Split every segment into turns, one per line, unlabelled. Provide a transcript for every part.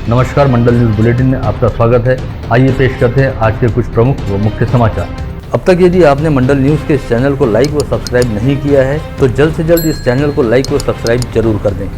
नमस्कार, मंडल news bulletin में आपका स्वागत है। आइए पेश करते हैं आज के कुछ प्रमुख व मुख्य समाचार। अब तक यदि आपने मंडल न्यूज के इस चैनल को लाइक व सब्सक्राइब नहीं किया है तो जल्द से जल्द इस चैनल को लाइक व सब्सक्राइब जरूर कर दें।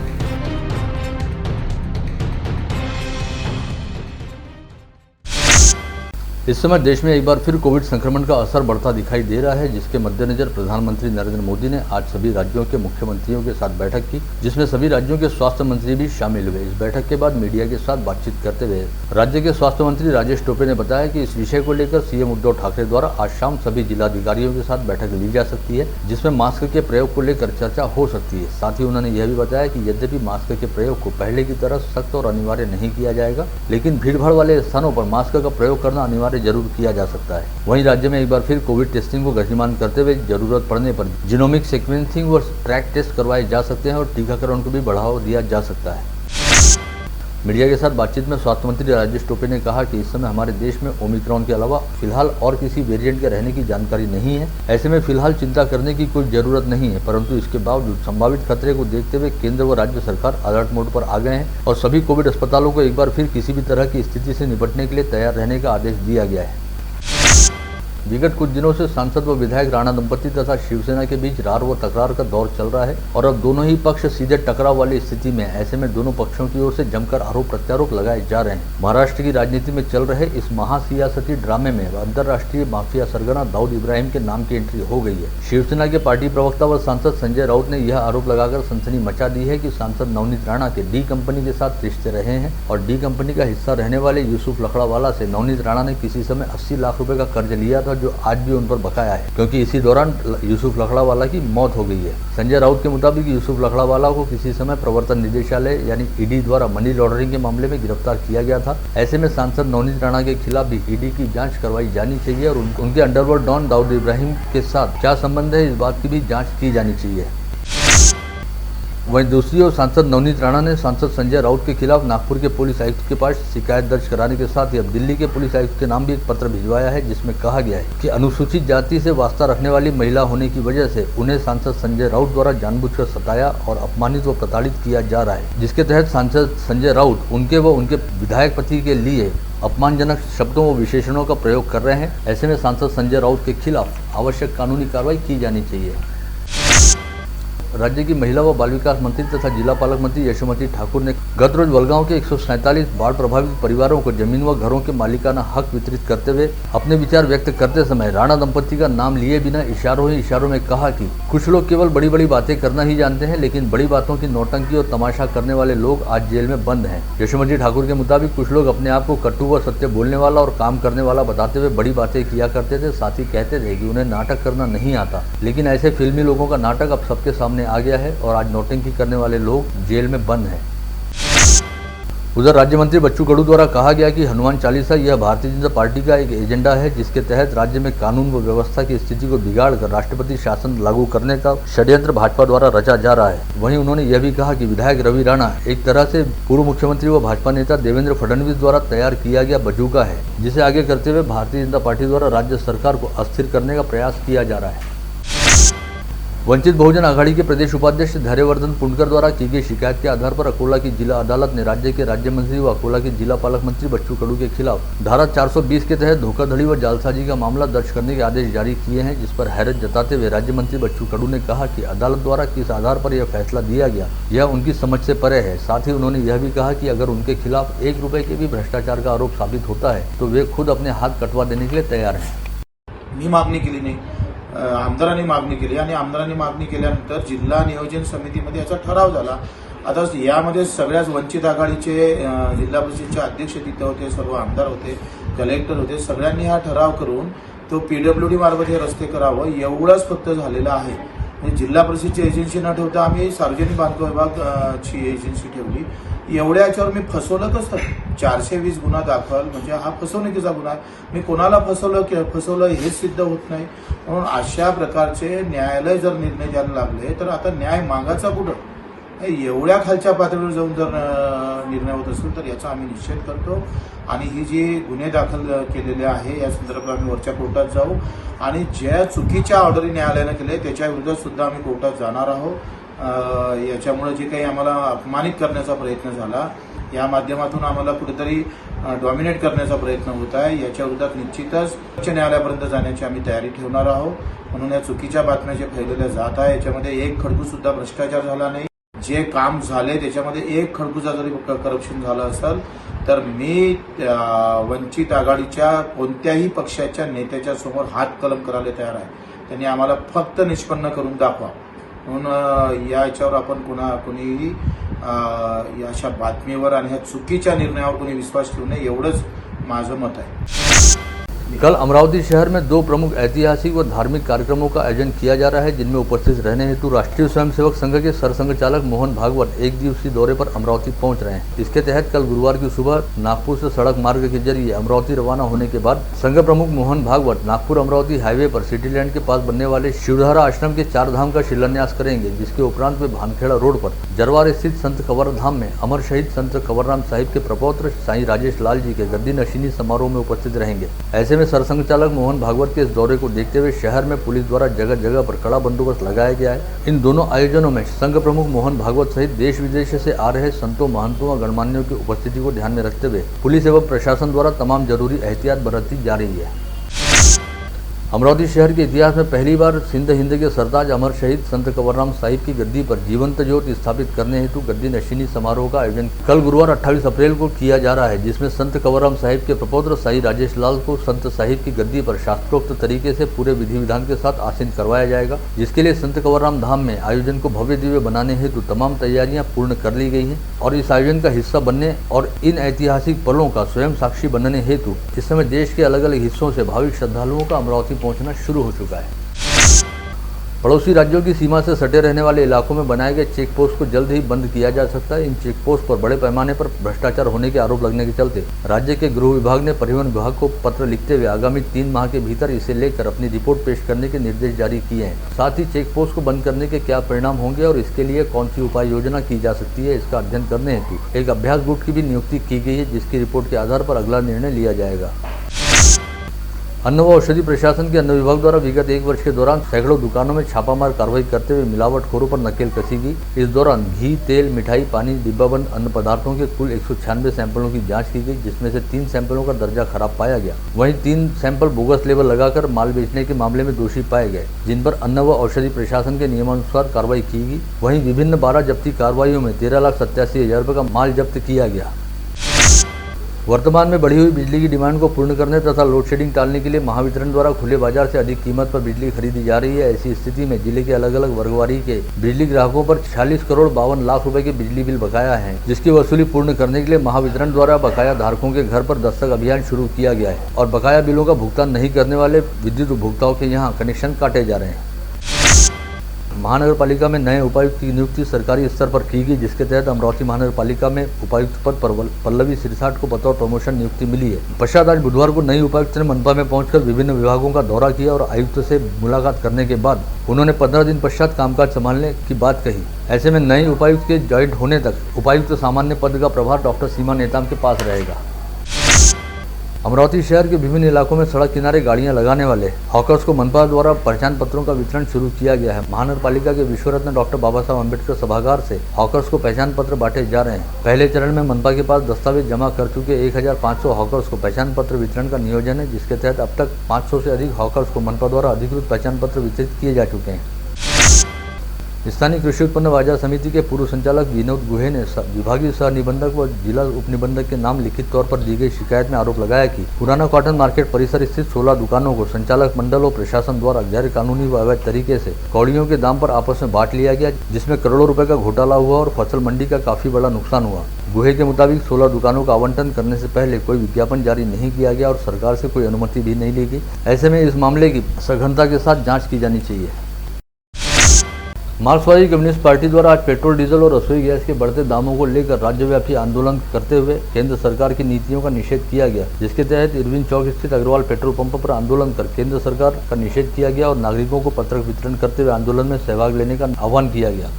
इस समय देश में एक बार फिर कोविड संक्रमण का असर बढ़ता दिखाई दे रहा है, जिसके मद्देनजर प्रधानमंत्री नरेंद्र मोदी ने आज सभी राज्यों के मुख्यमंत्रियों के साथ बैठक की, जिसमें सभी राज्यों के स्वास्थ्य मंत्री भी शामिल हुए। इस बैठक के बाद मीडिया के साथ बातचीत करते हुए राज्य के स्वास्थ्य मंत्री राजेश टोपे ने बताया कि इस विषय को लेकर सीएम उद्धव ठाकरे द्वारा आज शाम सभी जिलाधिकारियों के साथ बैठक ली जा सकती है, जिसमें मास्क के प्रयोग को लेकर चर्चा हो सकती है। साथ ही उन्होंने यह भी बताया कि यद्यपि मास्क के प्रयोग को पहले की तरह सख्त और अनिवार्य नहीं किया जाएगा, लेकिन भीड़भाड़ वाले स्थानों पर मास्क का प्रयोग करना अनिवार्य जरूर किया जा सकता है। वहीं राज्य में एक बार फिर कोविड टेस्टिंग को गतिमान करते हुए जरूरत पड़ने पर जीनोमिक सीक्वेंसिंग व ट्रैक टेस्ट करवाए जा सकते हैं और टीकाकरण को भी बढ़ावा दिया जा सकता है। मीडिया के साथ बातचीत में स्वास्थ्य मंत्री राजेश टोपे ने कहा कि इस समय हमारे देश में ओमिक्रॉन के अलावा फिलहाल और किसी वेरिएंट के रहने की जानकारी नहीं है। ऐसे में फिलहाल चिंता करने की कोई जरूरत नहीं है, परंतु इसके बावजूद संभावित खतरे को देखते हुए केंद्र व राज्य सरकार अलर्ट मोड पर आ गए हैं और सभी कोविड अस्पतालों को एक बार फिर किसी भी तरह की स्थिति से निपटने के लिए तैयार रहने का आदेश दिया गया है। विगत कुछ दिनों से सांसद व विधायक राणा दंपति तथा शिवसेना के बीच रार व तकरार का दौर चल रहा है और अब दोनों ही पक्ष सीधे टकराव वाली स्थिति में। ऐसे में दोनों पक्षों की ओर से जमकर आरोप प्रत्यारोप लगाए जा रहे हैं। महाराष्ट्र की राजनीति में चल रहे इस महासियासती ड्रामे में अंतर्राष्ट्रीय माफिया सरगना दाऊद इब्राहिम के नाम की एंट्री हो गई है। शिवसेना के पार्टी प्रवक्ता व सांसद संजय राउत ने यह आरोप लगाकर सनसनी मचा दी है कि सांसद नवनीत राणा के डी कंपनी के साथ रिश्ते रहे हैं और डी कंपनी का हिस्सा रहने वाले यूसुफ लखड़ावाला से नवनीत राणा ने किसी समय 80 लाख रुपए का कर्ज लिया था, जो आज भी उन पर बकाया है, क्योंकि इसी दौरान यूसुफ लखड़ावाला की मौत हो गई है। संजय राउत के मुताबिक यूसुफ लखड़ावाला को किसी समय प्रवर्तन निदेशालय यानी ईडी द्वारा मनी लॉन्ड्रिंग के मामले में गिरफ्तार किया गया था। ऐसे में सांसद नवनीत राणा के खिलाफ भी ईडी की जांच करवाई जानी चाहिए और उनके अंडरवर्ल्ड डॉन दाऊद इब्राहिम के साथ क्या संबंध है, इस बात की भी जाँच की जानी चाहिए। वहीं दूसरी ओर सांसद नवनीत राणा ने सांसद संजय राउत के खिलाफ नागपुर के पुलिस आयुक्त के पास शिकायत दर्ज कराने के साथ ही अब दिल्ली के पुलिस आयुक्त के नाम भी एक पत्र भिजवाया है, जिसमें कहा गया है कि अनुसूचित जाति से वास्ता रखने वाली महिला होने की वजह से उन्हें सांसद संजय राउत द्वारा जानबूझकर सताया और अपमानित व प्रताड़ित किया जा रहा है, जिसके तहत सांसद संजय राउत उनके व उनके विधायक पति के लिए अपमानजनक शब्दों व विशेषणों का प्रयोग कर रहे हैं। ऐसे में सांसद संजय राउत के खिलाफ आवश्यक कानूनी कार्रवाई की जानी चाहिए। राज्य की महिला व बाल विकास मंत्री तथा जिला पालक मंत्री यशोमती ठाकुर ने गत रोज वलगांव के 147 बाढ़ प्रभावित परिवारों को जमीन व घरों के मालिकाना हक वितरित करते हुए अपने विचार व्यक्त करते समय राणा दंपति का नाम लिए बिना इशारों ही इशारों में कहा कि कुछ लोग केवल बड़ी बड़ी बातें करना ही जानते हैं, लेकिन बड़ी बातों की नौटंकी और तमाशा करने वाले लोग आज जेल में बंद हैं। यशोमती ठाकुर के मुताबिक कुछ लोग अपने आप को कटु व सत्य बोलने वाला और काम करने वाला बताते हुए बड़ी बातें किया करते थे। साथ ही कहते थे कि उन्हें नाटक करना नहीं आता, लेकिन ऐसे फिल्मी लोगों का नाटक अब सबके सामने आ गया है और आज नौटंकी करने वाले लोग जेल में बंद हैं। उधर राज्य मंत्री बच्चू कडू द्वारा कहा गया कि हनुमान चालीसा यह भारतीय जनता पार्टी का एक एजेंडा है, जिसके तहत राज्य में कानून व व्यवस्था की स्थिति को बिगाड़कर राष्ट्रपति शासन लागू करने का षड्यंत्र भाजपा द्वारा रचा जा रहा है। वहीं उन्होंने यह भी कहा कि विधायक रवि राणा एक तरह से पूर्व मुख्यमंत्री व भाजपा नेता देवेंद्र फडणवीस द्वारा तैयार किया गया बजूका है, जिसे आगे करते हुए भारतीय जनता पार्टी द्वारा राज्य सरकार को अस्थिर करने का प्रयास किया जा रहा है। वंचित बहुजन आघाड़ी के प्रदेश उपाध्यक्ष धैर्यवर्धन पुणकर द्वारा की गई शिकायत के आधार पर अकोला की जिला अदालत ने राज्य के राज्य मंत्री व अकोला के जिला पालक मंत्री बच्चू कडू के खिलाफ धारा 420 के तहत धोखाधड़ी व जालसाजी का मामला दर्ज करने के आदेश जारी किए हैं, जिस पर हैरत जताते हुए राज्य मंत्री बच्चू कडू ने कहा कि अदालत द्वारा किस आधार पर यह फैसला दिया गया यह उनकी समझ से परे है। साथ ही उन्होंने यह भी कहा कि अगर उनके खिलाफ 1 रुपए के भी भ्रष्टाचार का आरोप साबित होता है तो वे खुद अपने हाथ कटवा देने के लिए तैयार हैं।
मी मागणी केली नाही, आमदारांनी मागणी केली आणि आमदारांनी मागणी केल्यानंतर जिल्हा नियोजन समितीमध्ये याचा ठराव झाला। आता यामध्ये सगळ्याच वंचित आघाडीचे जिल्हा परिषदेचे अध्यक्ष तिथे होते, सर्व आमदार होते, कलेक्टर होते, सगळ्यांनी हा ठराव करून तो पीडब्ल्यूडी मार्फत हे रस्ते करावं एवढंच फक्त झालेलं आहे। जिल्हा परिषदेची एजन्सी न ठेवता आम्ही सार्वजनिक बांधकाम विभागाची एजन्सी ठेवली। एवढ्याच्यावर मी फसवलं कसं 420 गुन्हा दाखल, म्हणजे हा फसवणुकीचा गुन्हा। मी कोणाला फसवलं हे सिद्ध होत नाही, म्हणून अशा प्रकारचे न्यायालय जर निर्णय द्यायला लागले तर आता न्याय मागायचा कुठं? एवढ्या खालच्या पातळीवर जाऊन जर निर्णय होत असेल तर याचा आम्ही निषेध करतो आणि ही जी गुन्हे दाखल केलेले आहे या संदर्भात आम्ही वरच्या कोर्टात जाऊ आणि ज्या चुकीच्या ऑर्डरी न्यायालयाने केले त्याच्या विरोधात सुद्धा आम्ही कोर्टात जाणार आहोत याच्यामुळे जे काही आम्हाला अपमानित करण्याचा प्रयत्न झाला, या माध्यमातून आम्हाला कुठेतरी डॉमिनेट करण्याचा प्रयत्न होत आहे, याच्या विरोधात निश्चितच उच्च न्यायालयापर्यंत जाण्याची आम्ही तयारी ठेवणार आहोत. म्हणून या चुकीच्या बातम्या जे फैलवल्या जात आहे याच्यामध्ये एक खडकू सुद्धा भ्रष्टाचार झाला नाही. जे काम झाले त्याच्यामध्ये एक खडकूचा जरी करप्शन झालं असेल तर मी वंचित आघाडीच्या कोणत्याही पक्षाच्या नेत्याच्या समोर हात कलम करायला तयार आहे. त्यांनी आम्हाला फक्त निष्पन्न करून दाखवा. म्हणून याच्यावर आपण कोणीही अशा बातमीवर आणि ह्या चुकीच्या निर्णयावर कोणी विश्वास ठेवू नये, एवढंच माझं मत आहे.
कल अमरावती शहर में 2 प्रमुख ऐतिहासिक व धार्मिक कार्यक्रमों का आयोजन किया जा रहा है, जिनमें उपस्थित रहने हेतु राष्ट्रीय स्वयंसेवक संघ के सरसंघचालक मोहन भागवत 1 दिवसीय दौरे पर अमरावती पहुंच रहे हैं. इसके तहत कल गुरुवार की सुबह नागपुर से सड़क मार्ग के जरिए अमरावती रवाना होने के बाद संघ प्रमुख मोहन भागवत नागपुर अमरावती हाईवे पर सिटी लैंड के पास बनने वाले शिवधारा आश्रम के 4 धाम का शिलान्यास करेंगे, जिसके उपरांत वे भानखेड़ा रोड पर जरवार स्थित संत कंवर धाम में अमर शहीद संत कंवरराम साहिब के प्रपौत्र साईं राजेश लाल जी के गद्दी नशीनी समारोह में उपस्थित रहेंगे. ऐसे में सरसंघचालक मोहन भागवत के इस दौरे को देखते हुए शहर में पुलिस द्वारा जगह जगह पर कड़ा बंदोबस्त लगाया गया है. इन दोनों आयोजनों में संघ प्रमुख मोहन भागवत सहित देश विदेश से आ रहे संतों, महंतों व गणमान्यों की उपस्थिति को ध्यान में रखते हुए पुलिस एवं प्रशासन द्वारा तमाम जरूरी एहतियात बरती जा रही है. अमरावती शहर के इतिहास में पहली बार सिंध हिंद के सरताज अमर शहीद संत कंवरराम साहिब की गद्दी पर जीवंत ज्योत स्थापित करने हेतु गद्दी नशीनी समारोह का आयोजन कल गुरुवार 28 अप्रैल को किया जा रहा है, जिसमें संत कंवरराम साहिब के प्रपौत्र साईं राजेश लाल को संत साहिब की गद्दी पर शास्त्रोक्त तरीके से पूरे विधि विधान के साथ आसीन करवाया जाएगा, जिसके लिए संत कंवरराम धाम में आयोजन को भव्य दिव्य बनाने हेतु तमाम तैयारियां पूर्ण कर ली गई हैं. और इस आयोजन का हिस्सा बनने और इन ऐतिहासिक पलों का स्वयं साक्षी बनने हेतु इस समय देश के अलग अलग हिस्सों से भाविक श्रद्धालुओं का अमरावती पहुंचना शुरू हो चुका है. पड़ोसी राज्यों की सीमा से सटे रहने वाले इलाकों में बनाए गए चेक पोस्ट को जल्द ही बंद किया जा सकता है. इन चेक पोस्ट पर बड़े पैमाने पर भ्रष्टाचार होने के आरोप लगने के चलते राज्य के गृह विभाग ने परिवहन विभाग को पत्र लिखते हुए आगामी 3 माह के भीतर इसे लेकर अपनी रिपोर्ट पेश करने के निर्देश जारी किए हैं. साथ ही चेक पोस्ट को बंद करने के क्या परिणाम होंगे और इसके लिए कौन सी उपाय योजना की जा सकती है, इसका अध्ययन करने हेतु एक अभ्यास गुट की भी नियुक्ति की गई है, जिसकी रिपोर्ट के आधार पर अगला निर्णय लिया जाएगा. अन्न व औषधि प्रशासन के अन्न विभाग द्वारा विगत 1 वर्ष के दौरान सैकड़ों दुकानों में छापामार कार्रवाई करते हुए मिलावटखोरों पर नकेल कसी गई. इस दौरान घी, तेल, मिठाई, पानी, डिब्बाबंद अन्न पदार्थों के कुल 196 सैंपलों की जांच की गई, जिसमें से 3 सैंपलों का दर्जा खराब पाया गया. वहीं 3 सैंपल बोगस लेबल लगाकर माल बेचने के मामले में दोषी पाए गए, जिन पर अन्न व औषधि प्रशासन के नियमानुसार कार्रवाई की गई. वहीं विभिन्न 12 जब्ती कार्रवाइयों में 13,87,000 रुपये का माल जब्त किया गया. वर्तमान में बढ़ी हुई बिजली की डिमांड को पूर्ण करने तथा लोड शेडिंग टालने के लिए महावितरण द्वारा खुले बाजार से अधिक कीमत पर बिजली खरीदी जा रही है. ऐसी स्थिति में जिले के अलग अलग वर्गवारी के बिजली ग्राहकों पर 46 करोड़ 52 लाख रुपए के बिजली बिल बकाया है, जिसकी वसूली पूर्ण करने के लिए महावितरण द्वारा बकाया धारकों के घर पर दस्तक अभियान शुरू किया गया है और बकाया बिलों का भुगतान नहीं करने वाले विद्युत उपभोक्ताओं के यहाँ कनेक्शन काटे जा रहे हैं. महानगर पालिका में नए उपायुक्त की नियुक्ति सरकारी स्तर पर की गई, जिसके तहत अमरावती महानगर पालिका में उपायुक्त पद पर पल्लवी सिरसाट को बतौर प्रमोशन नियुक्ति मिली है. पश्चात आज बुधवार को नई उपायुक्त ने मनपा में पहुंचकर विभिन्न विभागों का दौरा किया और आयुक्त से मुलाकात करने के बाद उन्होंने 15 दिन पश्चात कामकाज संभालने की बात कही. ऐसे में नई उपायुक्त के ज्वाइंट होने तक उपायुक्त सामान्य पद का प्रभार डॉक्टर सीमा नेताम के पास रहेगा. अमरावती शहर के विभिन्न इलाकों में सड़क किनारे गाड़ियां लगाने वाले हॉकर्स को मनपा द्वारा पहचान पत्रों का वितरण शुरू किया गया है. महानगर पालिका के विश्वरत्न डॉक्टर बाबा साहब अम्बेडकर सभागार से हॉकर्स को पहचान पत्र बांटे जा रहे हैं. पहले चरण में मनपा के पास दस्तावेज जमा कर चुके 1500 हॉकर्स को पहचान पत्र वितरण का नियोजन है, जिसके तहत अब तक 500 से अधिक हॉकर्स को मनपा द्वारा अधिकृत पहचान पत्र वितरित किए जा चुके हैं. स्थानीय कृषि उत्पन्न बाजार समिति के पूर्व संचालक विनोद गुहे ने विभागीय सह निबंधक व जिला उप निबंधक के नाम लिखित तौर पर दी गई शिकायत में आरोप लगाया कि पुराना कॉटन मार्केट परिसर स्थित 16 दुकानों को संचालक मंडल और प्रशासन द्वारा गैर कानूनी व अवैध तरीके से कौड़ियों के दाम पर आपस में बांट लिया गया, जिसमें करोड़ों रुपए का घोटाला हुआ और फसल मंडी का काफी बड़ा नुकसान हुआ. गुहे के मुताबिक 16 दुकानों का आवंटन करने से पहले कोई विज्ञापन जारी नहीं किया गया और सरकार से कोई अनुमति भी नहीं ली गई. ऐसे में इस मामले की सघनता के साथ जाँच की जानी चाहिए. मार्क्सवादी कम्युनिस्ट पार्टी द्वारा आज पेट्रोल, डीजल और रसोई गैस के बढ़ते दामों को लेकर राज्यव्यापी आंदोलन करते हुए केंद्र सरकार की नीतियों का निषेध किया गया, जिसके तहत इरविन चौक स्थित अग्रवाल पेट्रोल पंप पर आंदोलन कर केंद्र सरकार का निषेध किया गया और नागरिकों को पत्रक वितरण करते हुए आंदोलन में सहभाग लेने का आह्वान किया गया.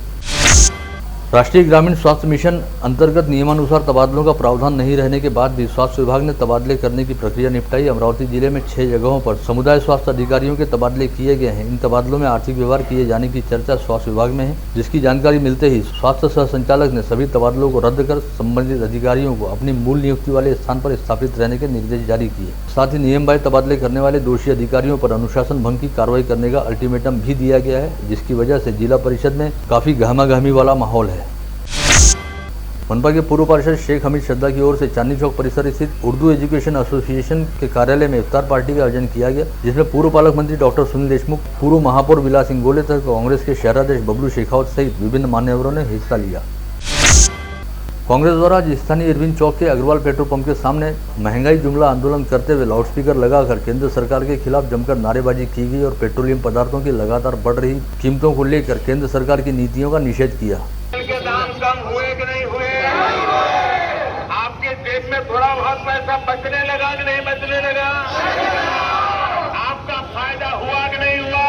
राष्ट्रीय ग्रामीण स्वास्थ्य मिशन अंतर्गत नियमानुसार तबादलों का प्रावधान नहीं रहने के बाद भी स्वास्थ्य विभाग ने तबादले करने की प्रक्रिया निपटाई। अमरावती जिले में 6 जगहों पर समुदाय स्वास्थ्य अधिकारियों के तबादले किए गए हैं। इन तबादलों में आर्थिक व्यवहार किए जाने की चर्चा स्वास्थ्य विभाग में है, जिसकी जानकारी मिलते ही स्वास्थ्य सह संचालक ने सभी तबादलों को रद्द कर संबंधित अधिकारियों को अपनी मूल नियुक्ति वाले स्थान पर स्थापित रहने के निर्देश जारी किए। साथ ही नियम बाह्य तबादले करने वाले दोषी अधिकारियों पर अनुशासन भंग की कार्रवाई करने का अल्टीमेटम भी दिया गया है, जिसकी वजह से जिला परिषद में काफी गहमागहमी वाला माहौल है। मनपा के पूर्व पार्षद शेख हमीद श्रद्धा की ओर से चांदनी चौक परिसर स्थित उर्दू एजुकेशन एसोसिएशन के कार्यालय में इफ्तार पार्टी का आयोजन किया गया, जिसमें पूर्व पालक मंत्री डॉक्टर सुनील देशमुख, पूर्व महापौर विलास सिंह गोले तक कांग्रेस के शहराध्यक्ष बबलू शेखावत सहित विभिन्न मान्यवरों ने हिस्सा लिया। कांग्रेस द्वारा आज स्थानीय इरविन चौक के अग्रवाल पेट्रोल पंप के सामने महंगाई जुमला आंदोलन करते हुए लाउडस्पीकर लगाकर केंद्र सरकार के खिलाफ जमकर नारेबाजी की गई और पेट्रोलियम पदार्थों की लगातार बढ़ रही कीमतों को लेकर केंद्र सरकार की नीतियों का निषेध किया।
के दाम कम हुए कि नहीं हुए? आपके जेब में थोड़ा बहुत पैसा बचने लगा कि नहीं बचने लगा? आपका फायदा हुआ कि नहीं हुआ?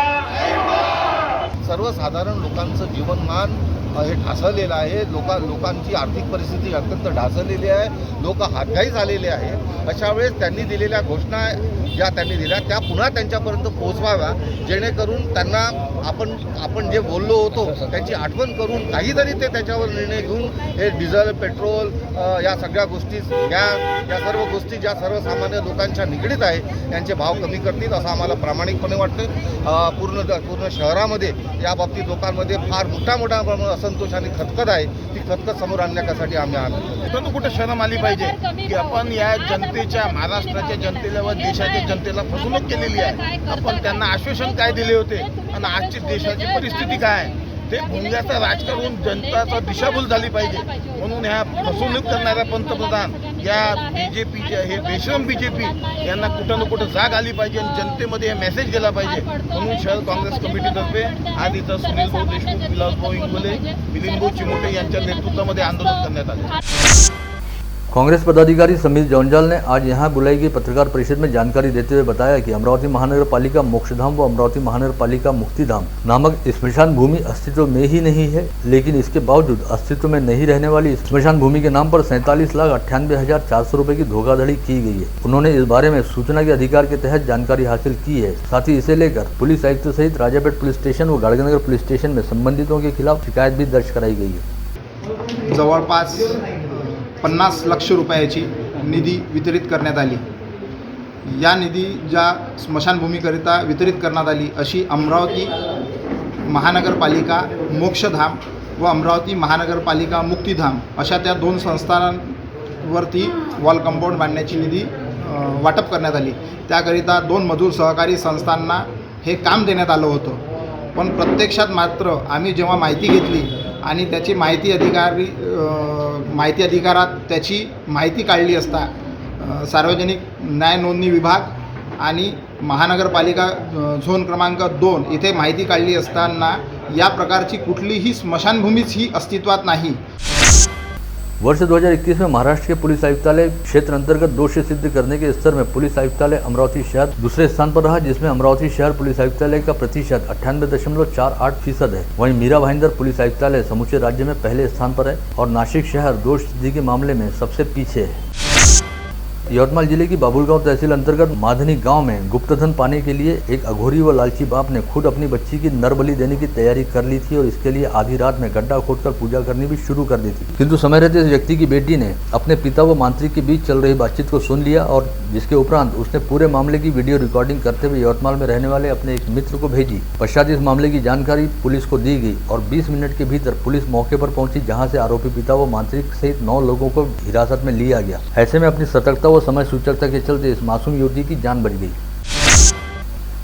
सर्वसाधारण लोकांचं जीवनमान हे ढासळलेलं आहे। लोकांची आर्थिक परिस्थिती अत्यंत ढासळलेली आहे। लोक हातघाई झालेले आहे। अशा वेळेस त्यांनी दिलेल्या घोषणा ज्या त्यांनी दिल्या त्या पुन्हा त्यांच्यापर्यंत पोहोचवाव्या, जेणेकरून त्यांना आपण जे बोललो होतो त्याची आठवण करून काहीतरी ते त्याच्यावर निर्णय घेऊन हे डिझेल, पेट्रोल या सगळ्या गोष्टी, गॅस या सर्व गोष्टी ज्या सर्वसामान्य लोकांच्या निगडीत आहे यांचे भाव कमी करतील असं आम्हाला प्रामाणिकपणे वाटतं। पूर्ण शहरामध्ये या बाबतीत लोकांमध्ये फार मोठा असंतोष आणि खतखत आहे। ती खतखत समोर आणण्यासाठी आम्ही आलो।
कुठं शरम आली पाहिजे की आपण या जनतेच्या, महाराष्ट्राच्या जनतेला व देशाच्या जनतेला फसवणूक केलेली आहे। आपण त्यांना आश्वासन काय दिले होते आणि आजची देशाची परिस्थिती काय आहे ते भोंग्याचं राजकारण, जनताचा दिशाभूल झाली पाहिजे। म्हणून ह्या फसवणूक करणाऱ्या पंतप्रधान या बीजेपीच्या, हे बेशरम बीजेपी यांना कुठं ना कुठं जाग आली पाहिजे आणि जनतेमध्ये हे मेसेज गेला पाहिजे। म्हणून शहर काँग्रेस कमिटीतर्फे आज इथं सुनील भाऊ देशमुख, विलासभाऊ इंगोले, मिलिंद भाऊ चिमुटे यांच्या नेतृत्वामध्ये आंदोलन करण्यात आले।
कांग्रेस पदाधिकारी समीर जौंजाल ने आज यहां बुलाई गई पत्रकार परिषद में जानकारी देते हुए बताया कि अमरावती महानगर पालिका मोक्षधाम व अमरावती महानगर पालिका मुक्तिधाम नामक स्मशान भूमि अस्तित्व में ही नहीं है, लेकिन इसके बावजूद अस्तित्व में नहीं रहने वाली स्मशान भूमि के नाम पर 47,98,400 रुपए की धोखाधड़ी की गई है। उन्होंने इस बारे में सूचना के अधिकार के तहत जानकारी हासिल की है। साथ ही इसे लेकर पुलिस आयुक्त सहित राजापेट पुलिस स्टेशन व गाड़गनगर पुलिस स्टेशन में संबंधितों के खिलाफ शिकायत भी दर्ज कराई गई है।
जवळपास 50 लाख रुपयाची निधी वितरित करण्यात आली। या निधी ज्या स्मशानभूमीकरिता वितरित करण्यात आली अशी अमरावती महानगरपालिका मोक्षधाम व अमरावती महानगरपालिका मुक्तिधाम अशा त्या 2 संस्थांवरती वॉल कंपाऊंड बांधण्याची निधी वाटप करण्यात आली। त्याकरिता 2 मजूर सहकारी संस्थांना हे काम देण्यात आलं होतं, पण प्रत्यक्षात मात्र आम्ही जेव्हा माहिती घेतली आणि त्याची माहिती अधिकारात त्याची माहिती काढली असता सार्वजनिक न्याय नोंदणी विभाग आणि महानगरपालिका झोन क्रमांक 2 इथे माहिती काढली असताना या प्रकारची कुठलीही स्मशानभूमीच ही अस्तित्वात नाही।
वर्ष 2021 में महाराष्ट्र के पुलिस आयुक्तालय क्षेत्र अंतर्गत दोषी सिद्ध करने के स्तर में पुलिस आयुक्तालय अमरावती शहर दूसरे स्थान पर रहा, जिसमें अमरावती शहर पुलिस आयुक्तालय का प्रतिशत 98.48% है। वहीं मीरा भाईंदर पुलिस आयुक्तालय समूचे राज्य में पहले स्थान पर है और नासिक शहर दोष सिद्धि के मामले में सबसे पीछे है। यवतमाल जिले की बाबुलगांव तहसील अंतर्गत माधनी गांव में गुप्तधन पाने के लिए एक अघोरी व लालची बाप ने खुद अपनी बच्ची की नर बलि देने की तैयारी कर ली थी और इसके लिए आधी रात में गड्ढा खोदकर पूजा करनी भी शुरू कर दी थी। किंतु समय रहते इस व्यक्ति की बेटी ने अपने पिता व मांत्रिक के बीच चल रही बातचीत को सुन लिया और जिसके उपरांत उसने पूरे मामले की वीडियो रिकॉर्डिंग करते हुए यवतमाल में रहने वाले अपने एक मित्र को भेजी। पश्चात इस मामले की जानकारी पुलिस को दी गई और 20 मिनट के भीतर पुलिस मौके पर पहुंची, जहां से आरोपी पिता व मांत्रिक सहित 9 लोगों को हिरासत में लिया गया। ऐसे में अपनी सतर्कता व समय सूचकता के चलते इस मासूम युवती की जान बच गई।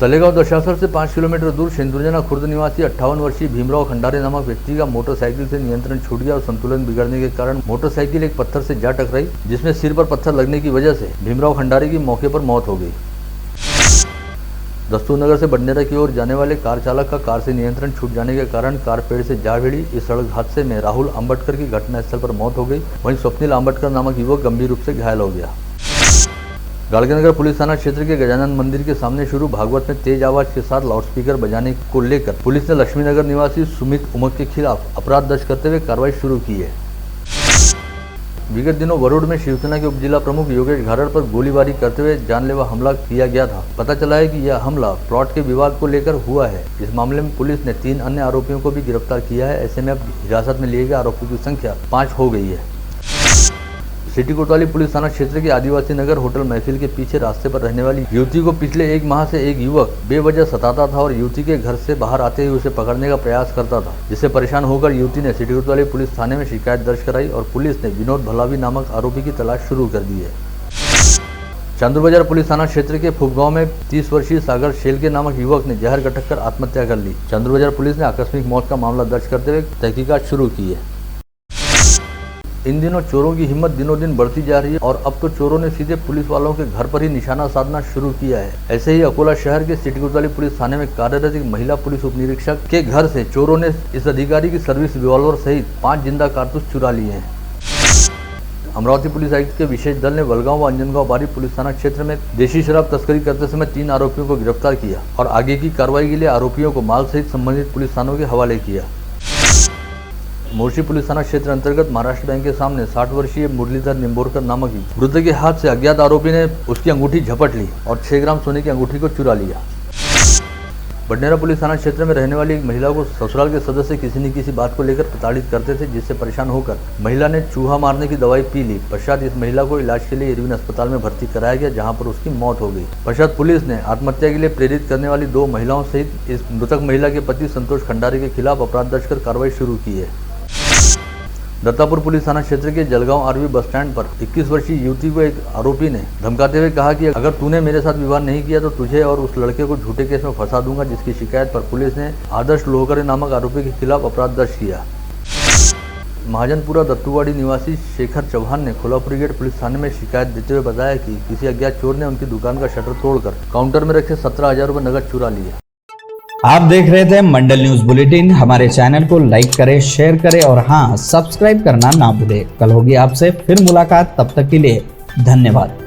तलेगांव दशासर से 5 किलोमीटर दूर शेंदुरजना खुर्द निवासी 58 वर्षीय भीमराव खंडारे नामक व्यक्ति का मोटरसाइकिल से नियंत्रण छूट गया और संतुलन बिगड़ने के कारण मोटरसाइकिल एक पत्थर से जा टकराई, जिसमें सिर पर पत्थर लगने की वजह से भीमराव खंडारे की मौके पर मौत हो गई। दस्तूरनगर से बडनेरा की ओर जाने वाले कार चालक का कार से नियंत्रण छूट जाने के कारण कार पेड़ से जा भिड़ी। इस सड़क हादसे में राहुल आंबटकर की घटनास्थल पर मौत हो गई। वहीं स्वप्निल आंबटकर नामक युवक गंभीर रूप से घायल हो गया। गाड़गनगर पुलिस थाना क्षेत्र के गजानन मंदिर के सामने शुरू भागवत में तेज आवाज के साथ लाउडस्पीकर बजाने को लेकर पुलिस ने लक्ष्मीनगर निवासी सुमित उमक के खिलाफ अपराध दर्ज करते हुए कार्रवाई शुरू की है। विगत दिनों वरुण में शिवसेना के उपजिला प्रमुख योगेश घारड़ पर गोलीबारी करते हुए जानलेवा हमला किया गया था। पता चला है कि यह हमला प्लॉट के विवाद को लेकर हुआ है। इस मामले में पुलिस ने 3 अन्य आरोपियों को भी गिरफ्तार किया है। ऐसे में अब हिरासत में लिए गए आरोपियों की संख्या 5 हो गई है। सिटी कोतवाली पुलिस थाना क्षेत्र के आदिवासी नगर होटल महफिल के पीछे रास्ते पर रहने वाली युवती को पिछले 1 माह से एक युवक बेवजह सताता था और युवती के घर से बाहर आते ही उसे पकड़ने का प्रयास करता था, जिससे परेशान होकर युवती ने सिटी कोतवाली पुलिस थाने में शिकायत दर्ज कराई और पुलिस ने विनोद भलावी नामक आरोपी की तलाश शुरू कर दी है। चांदूर बाजार पुलिस थाना क्षेत्र के फुफगांव में 30 वर्षीय सागर शेलके नामक युवक ने जहर गटक कर आत्महत्या कर ली। चांदूर बाजार पुलिस ने आकस्मिक मौत का मामला दर्ज करते हुए तहकीकात शुरू की है। इन दिनों चोरों की हिम्मत दिनों दिन बढ़ती जा रही है और अब तो चोरों ने सीधे पुलिस वालों के घर पर ही निशाना साधना शुरू किया है। ऐसे ही अकोला शहर के सिटी कोतवाली पुलिस थाने में कार्यरत एक महिला पुलिस उप निरीक्षक के घर से चोरों ने इस अधिकारी की सर्विस रिवॉल्वर सहित 5 जिंदा कारतूस चुरा लिए हैं। अमरावती पुलिस आयुक्त के विशेष दल ने वलगांव व अंजनगांव बारी पुलिस थाना क्षेत्र में देशी शराब तस्करी करते समय 3 आरोपियों को गिरफ्तार किया और आगे की कार्रवाई के लिए आरोपियों को माल सहित संबंधित पुलिस थानों के हवाले किया। मोर्शी पुलिस थाना क्षेत्र अंतर्गत महाराष्ट्र बैंक के सामने 60 वर्षीय मुरलीधर निम्बोरकर नामक वृद्ध के हाथ से अज्ञात आरोपी ने उसकी अंगूठी झपट ली और 6 ग्राम सोने की अंगूठी को चुरा लिया। बडनेरा पुलिस थाना क्षेत्र में रहने वाली एक महिला को ससुराल के सदस्य किसी न किसी बात को लेकर प्रताड़ित करते थे, जिससे परेशान होकर महिला ने चूहा मारने की दवाई पी ली। पश्चात इस महिला को इलाज के लिए इरविन अस्पताल में भर्ती कराया गया, जहां पर उसकी मौत हो गई। पश्चात पुलिस ने आत्महत्या के लिए प्रेरित करने वाली 2 महिलाओं सहित इस मृतक महिला के पति संतोष खंडारे के खिलाफ अपराध दर्ज कर कार्रवाई शुरू की है। दत्तापुर पुलिस थाना क्षेत्र के जलगांव आरवी बस स्टैंड पर 21 वर्षीय युवती को एक आरोपी ने धमकाते हुए कहा कि अगर तूने मेरे साथ विवाह नहीं किया तो तुझे और उस लड़के को झूठे केस में फंसा दूंगा, जिसकी शिकायत पर पुलिस ने आदर्श लोहकरे नामक आरोपी के खिलाफ अपराध दर्ज किया। महाजनपुरा दत्तूवाड़ी निवासी शेखर चौहान ने कोल्हापुरी गेट पुलिस थाने में शिकायत देते हुए बताया कि किसी अज्ञात चोर ने उनकी दुकान का शटर तोड़कर काउंटर में रखे 17,000 रुपये नकद चुरा लिए।
आप देख रहे थे मंडल न्यूज बुलेटिन। हमारे चैनल को लाइक करें, शेयर करें और हाँ, सब्सक्राइब करना ना भूलें। कल होगी आपसे फिर मुलाकात, तब तक के लिए धन्यवाद।